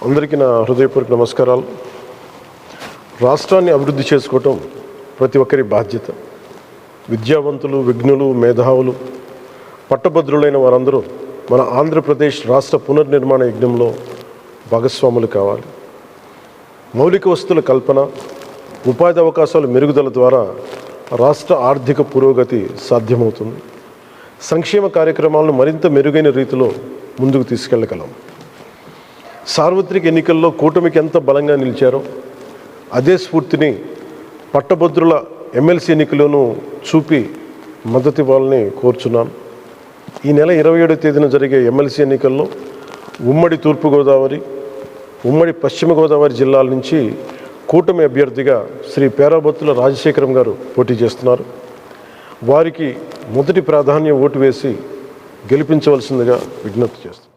అందరికీ నా హృదయపూర్వక నమస్కారాలు. రాష్ట్రాన్ని అభివృద్ధి చేసుకోవటం ప్రతి ఒక్కరి బాధ్యత. విద్యావంతులు, విఘ్నులు, మేధావులు, పట్టభద్రులైన వారందరూ మన ఆంధ్రప్రదేశ్ రాష్ట్ర పునర్నిర్మాణ యజ్ఞంలో భాగస్వాములు కావాలి. మౌలిక వసతుల కల్పన, ఉపాధి అవకాశాల మెరుగుదల ద్వారా రాష్ట్ర ఆర్థిక పురోగతి సాధ్యమవుతుంది. సంక్షేమ కార్యక్రమాలను మరింత మెరుగైన రీతిలో ముందుకు తీసుకెళ్లగలం. సార్వత్రిక ఎన్నికల్లో కూటమికి ఎంత బలంగా నిలిచారో అదే స్ఫూర్తిని పట్టభద్రుల ఎమ్మెల్సీ ఎన్నికలోనూ చూపి మద్దతు ఇవ్వాలని కోరుచున్నాను. ఈ నెల 27వ తేదీన జరిగే ఎమ్మెల్సీ ఎన్నికల్లో ఉమ్మడి తూర్పుగోదావరి, ఉమ్మడి పశ్చిమ గోదావరి జిల్లాల నుంచి కూటమి అభ్యర్థిగా శ్రీ పేరాబత్తుల రాజశేఖరం గారు పోటీ చేస్తున్నారు. వారికి మొదటి ప్రాధాన్యం ఓటు వేసి గెలిపించవలసిందిగా విజ్ఞప్తి చేస్తున్నారు.